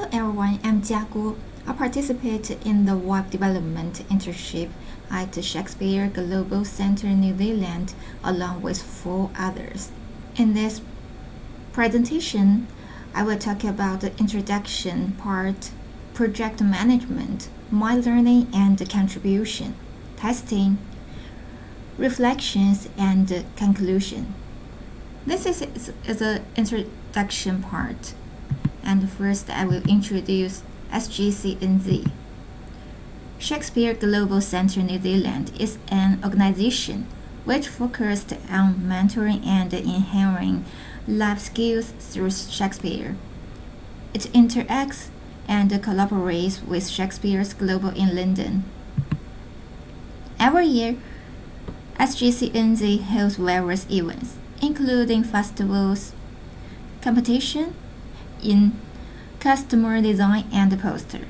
Hello everyone, I'm Jiaguo. I participated in the web development internship at the Shakespeare Global Centre New Zealand along with 4 others. In this presentation, I will talk about the introduction part, project management, my learning and contribution, testing, reflections, and conclusion. This is the introduction part. And first, I will introduce SGCNZ. Shakespeare Global Centre New Zealand is an organization which focused on mentoring and enhancing life skills through Shakespeare. It interacts and collaborates with Shakespeare's Global in London. Every year, SGCNZ holds various events, including festivals, competition in customer design and poster,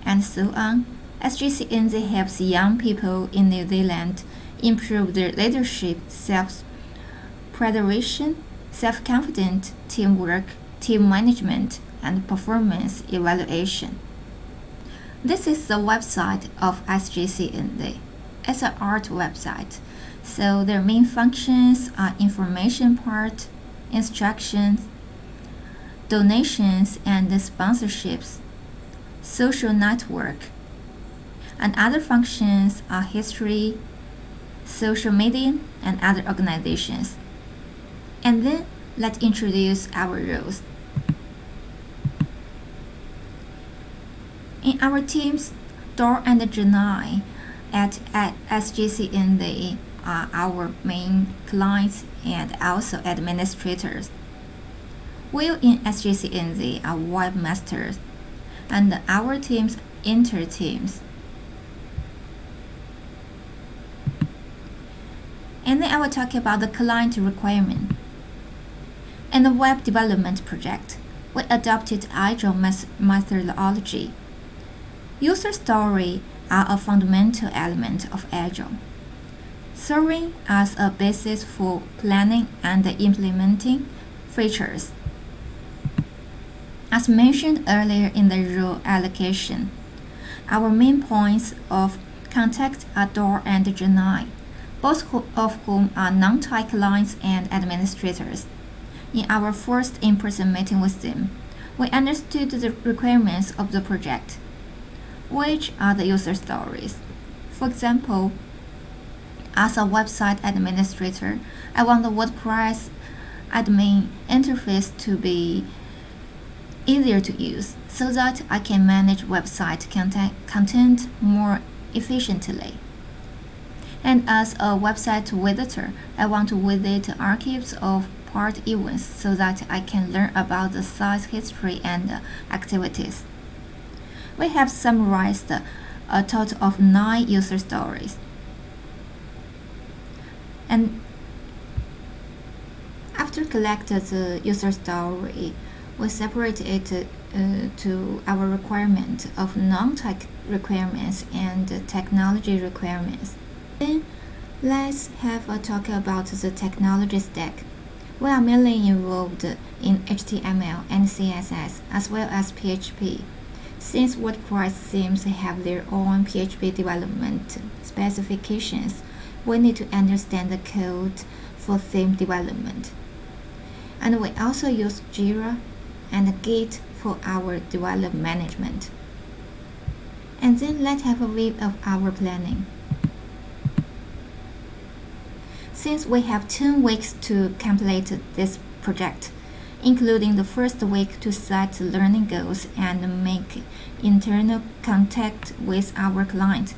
and so on. SGCNZ helps young people in New Zealand improve their leadership, self-preservation, self-confidence, teamwork, team management, and performance evaluation. This is the website of SGCNZ. It's an art website, so their main functions are information part, instructions, donations and sponsorships, social network, and other functions are history, social media, and other organizations. And then let's introduce our roles. In our teams, Dor and Janai at SGCNZ are our main clients and also administrators. We in SGCNZ are webmasters, and our teams inter-teams. And then I will talk about the client requirement. In the web development project, we adopted Agile methodology. User stories are a fundamental element of Agile, serving as a basis for planning and implementing features. As mentioned earlier in the role allocation, our main points of contact are Dor and Janai, both of whom are non-tech clients and administrators. In our first in-person meeting with them, we understood the requirements of the project, which are the user stories. For example, as a website administrator, I want the WordPress admin interface to be easier to use so that I can manage website content more efficiently. And as a website visitor, I want to visit archives of part events so that I can learn about the site's history and activities. We have summarized a total of 9 user stories. And after collecting the user story, we separate it to our requirement of non-tech requirements and technology requirements. Then let's have a talk about the technology stack. We are mainly involved in HTML and CSS as well as PHP. Since WordPress themes have their own PHP development specifications, we need to understand the code for theme development. And we also use Jira and Git for our development management. And then let's have a view of our planning. Since we have 10 weeks to complete this project, including the first week to set learning goals and make internal contact with our client,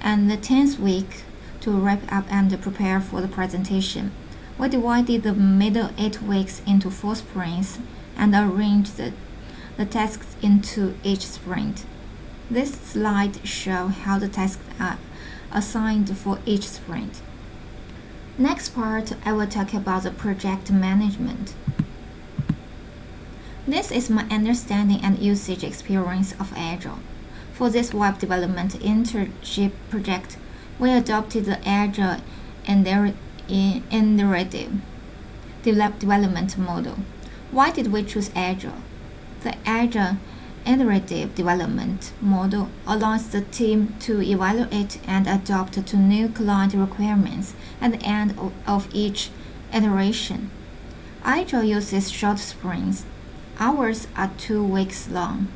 and the 10th week to wrap up and prepare for the presentation, we divided the middle 8 weeks into 4 sprints and arranged the tasks into each sprint. This slide shows how the tasks are assigned for each sprint. Next part, I will talk about the project management. This is my understanding and usage experience of Agile. For this web development internship project, we adopted the Agile iterative development model. Why did we choose Agile? The Agile iterative development model allows the team to evaluate and adapt to new client requirements at the end of each iteration. Agile uses short sprints. Ours are 2 weeks long,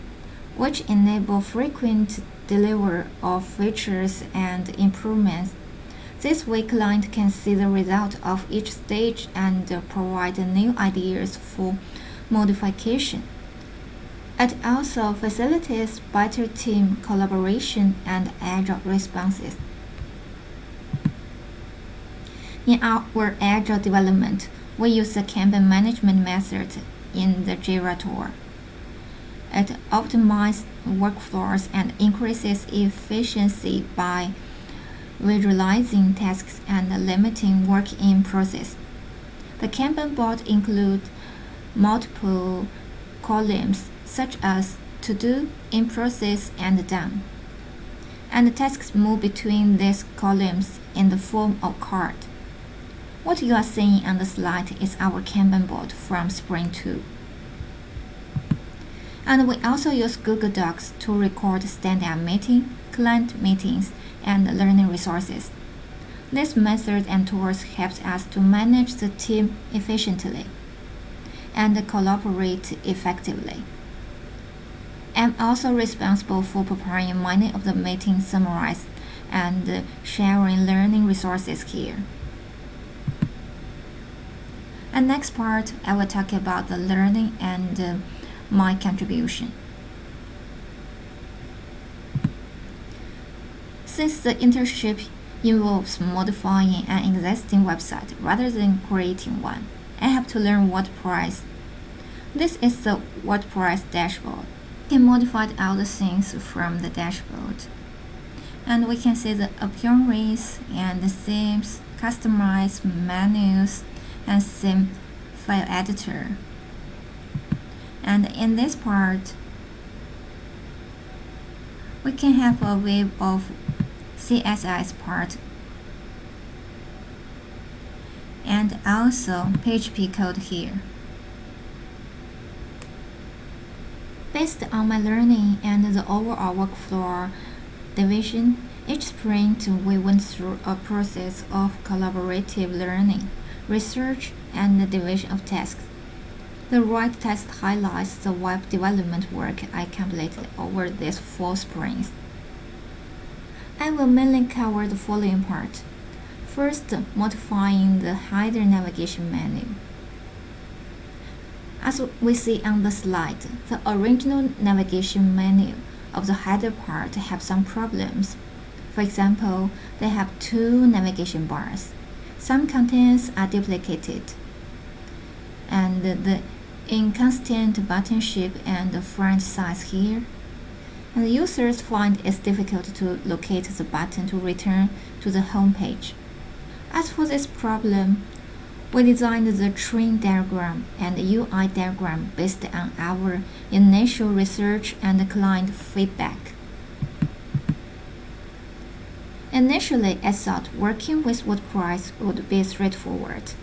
which enable frequent delivery of features and improvements. This way, client can see the result of each stage and provide new ideas for modification. It also facilitates better team collaboration and agile responses. In our agile development, we use the Kanban management method in the Jira tool. It optimizes workflows and increases efficiency by visualizing tasks and limiting work in process. The Kanban board includes multiple columns such as to do, in process, and done. And the tasks move between these columns in the form of card. What you are seeing on the slide is our Kanban board from Sprint 2. And we also use Google Docs to record stand-up meetings, client meetings, and learning resources. This method and tools helps us to manage the team efficiently and collaborate effectively. I'm also responsible for preparing many of the meeting summaries and sharing learning resources here. And next part, I will talk about the learning and my contribution. Since the internship involves modifying an existing website rather than creating one, I have to learn WordPress. This is the WordPress dashboard. We can modify all the things from the dashboard. And we can see the appearance and the themes, customize menus, and theme file editor. And in this part, we can have a view of CSS part and also PHP code here. Based on my learning and the overall workflow division, each sprint we went through a process of collaborative learning, research, and the division of tasks. The right text highlights the web development work I completed over these 4 sprints. I will mainly cover the following part. First, modifying the header navigation menu. As we see on the slide, the original navigation menu of the header part have some problems. For example, they have 2 navigation bars. Some contents are duplicated, and the inconsistent button shape and the font size here. And the users find it difficult to locate the button to return to the home page. As for this problem, we designed the train diagram and UI diagram based on our initial research and client feedback. Initially, I thought working with WordPress would be straightforward,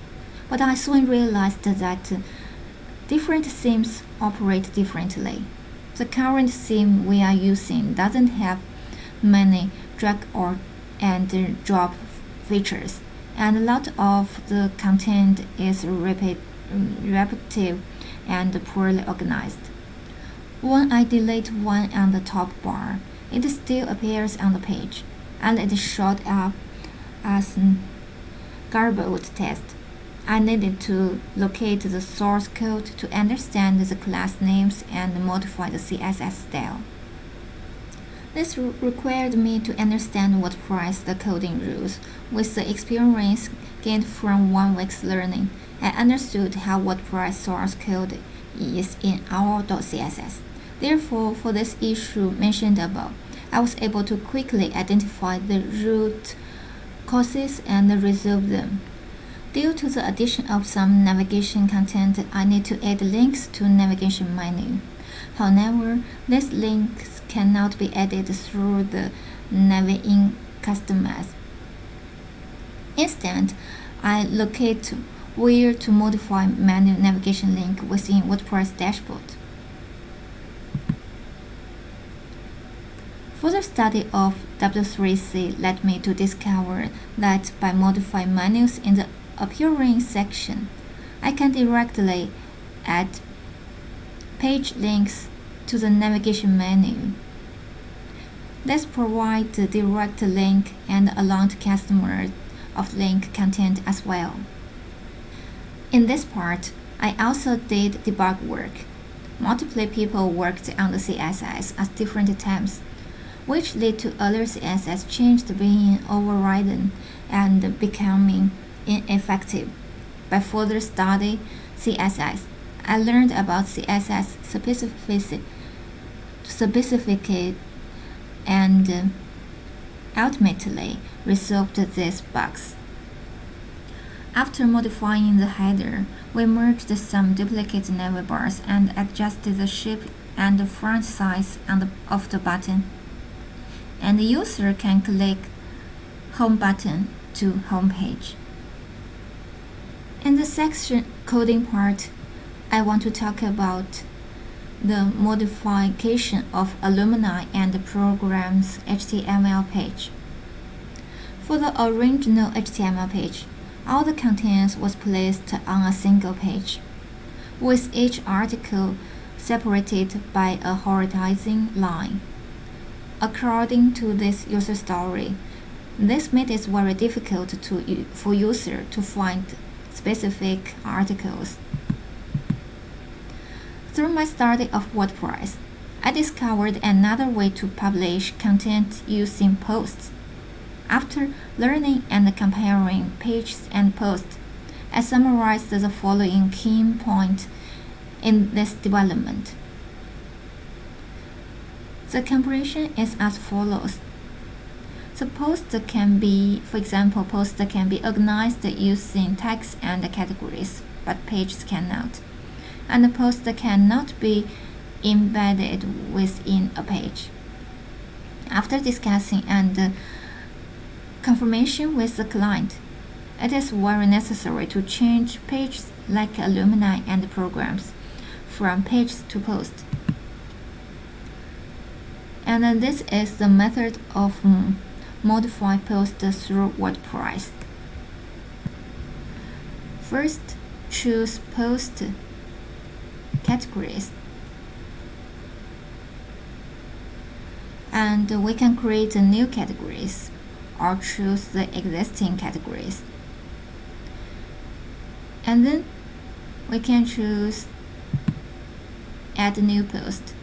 but I soon realized that different themes operate differently. The current theme we are using doesn't have many drag and drop features, and a lot of the content is repetitive and poorly organized. When I delete one on the top bar, it still appears on the page, and it showed up as garbled text. I needed to locate the source code to understand the class names and modify the CSS style. This required me to understand WordPress the coding rules. With the experience gained from 1 week's learning, I understood how WordPress source code is in our.css. Therefore, for this issue mentioned above, I was able to quickly identify the root causes and resolve them. Due to the addition of some navigation content, I need to add links to navigation menu. However, these links cannot be added through the Navi-in customize. Instead, I locate where to modify menu navigation link within WordPress dashboard. Further study of W3C led me to discover that by modifying menus in the appearing section, I can directly add page links to the navigation menu. This provides the direct link and allowed customers of link content as well. In this part, I also did debug work. Multiple people worked on the CSS at different times, which led to other CSS changes being overridden and becoming ineffective. By further study CSS, I learned about CSS specificity and ultimately resolved these bugs. After modifying the header, we merged some duplicate navibars and adjusted the shape and the font size of the button. And the user can click Home button to home page. In the section coding part, I want to talk about the modification of alumni and the program's HTML page. For the original HTML page, all the content was placed on a single page, with each article separated by a horizontal line. According to this user story, this made it very difficult for users to find specific articles. Through my study of WordPress, I discovered another way to publish content using posts. After learning and comparing pages and posts, I summarized the following key points in this development. The comparison is as follows. The post can be, for example, posts can be organized using tags and categories, but pages cannot. And the post cannot be embedded within a page. After discussing and confirmation with the client, it is very necessary to change pages like alumni and programs from page to post. And this is the method of modify post through WordPress. First, choose post categories, and we can create new categories or choose the existing categories, and then we can choose add new post,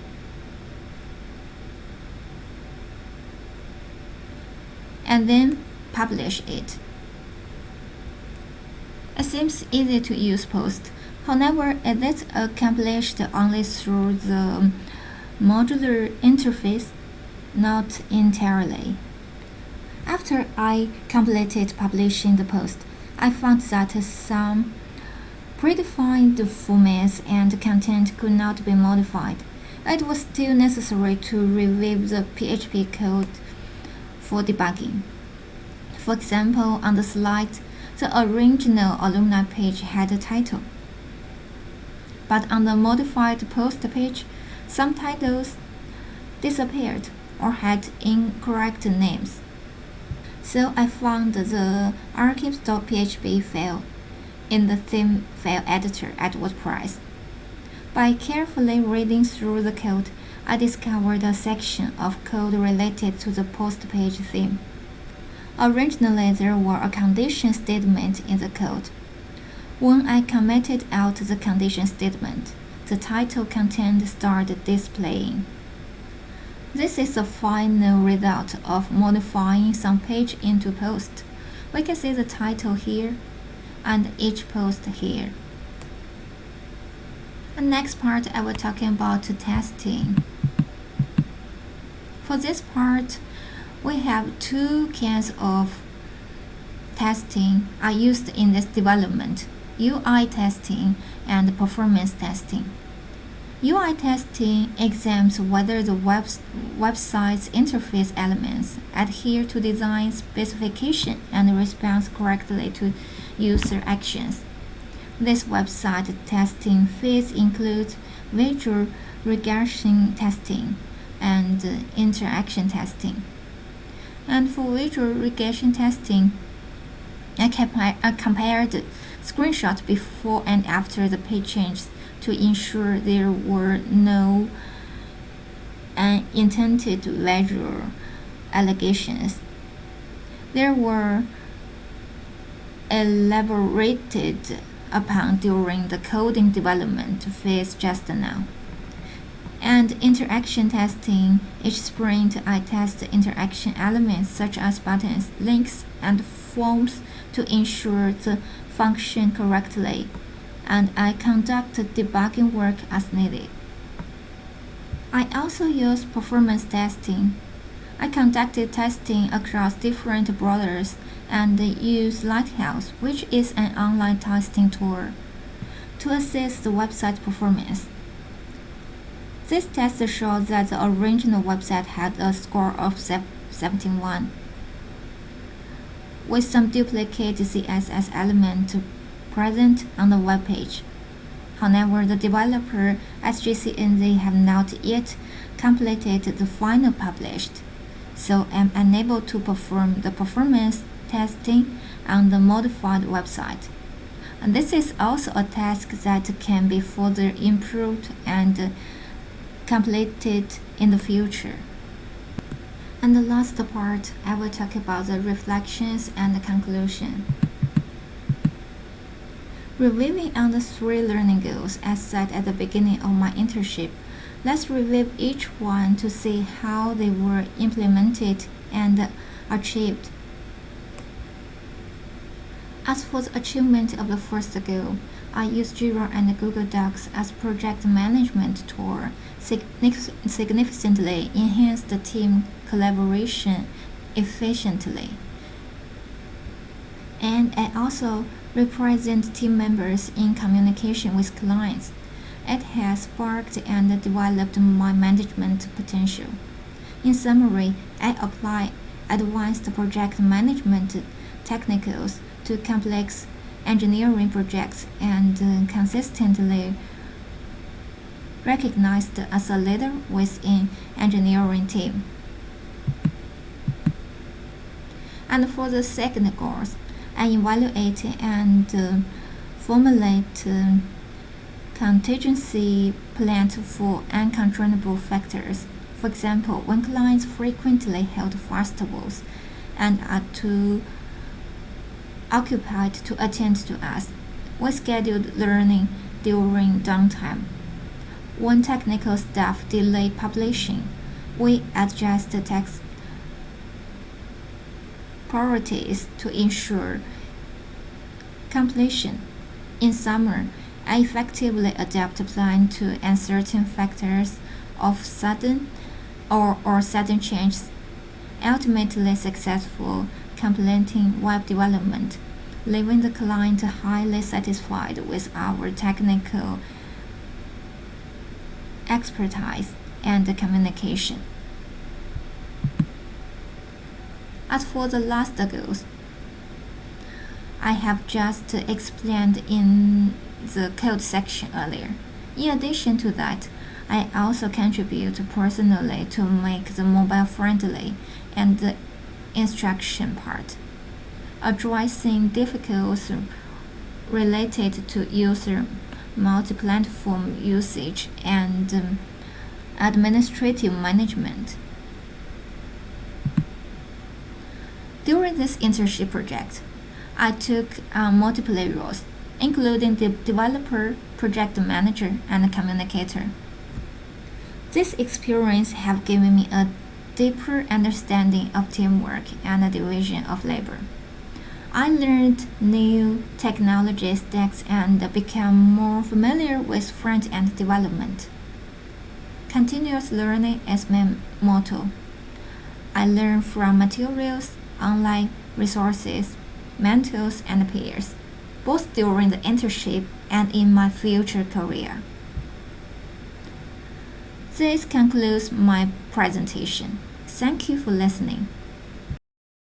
and then publish it. It seems easy to use post. However, it is accomplished only through the modular interface, not entirely. After I completed publishing the post, I found that some predefined formats and content could not be modified. It was still necessary to review the PHP code for debugging. For example, on the slide, the original alumni page had a title, but on the modified post page, some titles disappeared or had incorrect names. So I found the archives.php file in the theme file editor at WordPress. By carefully reading through the code, I discovered a section of code related to the post page theme. Originally, there were a condition statement in the code. When I commented out the condition statement, the title content started displaying. This is the final result of modifying some page into post. We can see the title here and each post here. The next part I will talk about testing. For this part, we have two kinds of testing are used in this development: UI testing and performance testing. UI testing examines whether the website's interface elements adhere to design specification and respond correctly to user actions. This website testing phase includes visual regression testing, and interaction testing. And for visual regression testing, I compared screenshots before and after the page changes to ensure there were no unintended visual allegations. There were elaborated upon during the coding development phase just now. And interaction testing, each sprint I test interaction elements such as buttons, links, and forms to ensure the function correctly, and I conduct debugging work as needed. I also use performance testing. I conducted testing across different browsers and use Lighthouse, which is an online testing tool, to assess the website performance. This test showed that the original website had a score of 71, with some duplicate CSS element present on the web page. However, the developer SGCNZ have not yet completed the final published, so I'm unable to perform the performance testing on the modified website. And this is also a task that can be further improved and completed in the future. And the last part, I will talk about the reflections and the conclusion. Reviewing on the 3 learning goals as set at the beginning of my internship, let's review each one to see how they were implemented and achieved. As for the achievement of the first goal, I use Jira and Google Docs as project management tool, significantly enhance the team collaboration efficiently. And I also represent team members in communication with clients. It has sparked and developed my management potential. In summary, I apply advanced project management techniques to complex engineering projects and consistently recognized as a leader within engineering team. And for the second course, I evaluate and formulate contingency plans for uncontrollable factors. For example, when clients frequently hold festivals and are too occupied to attend to us, we scheduled learning during downtime. When technical staff delay publishing, we adjust the text priorities to ensure completion. In summer, I effectively adapt a plan to uncertain factors of sudden changes, ultimately successful completing web development, leaving the client highly satisfied with our technical expertise and communication. As for the last goals, I have just explained in the code section earlier. In addition to that, I also contribute personally to make the mobile friendly and the instruction part, addressing difficulties related to user multi-platform usage and administrative management. During this internship project, I took multiple roles, including the developer, project manager, and communicator. This experience has given me a deeper understanding of teamwork and the division of labor. I learned new technology stacks and became more familiar with front-end development. Continuous learning is my motto. I learn from materials, online resources, mentors, and peers, both during the internship and in my future career. This concludes my presentation. Thank you for listening.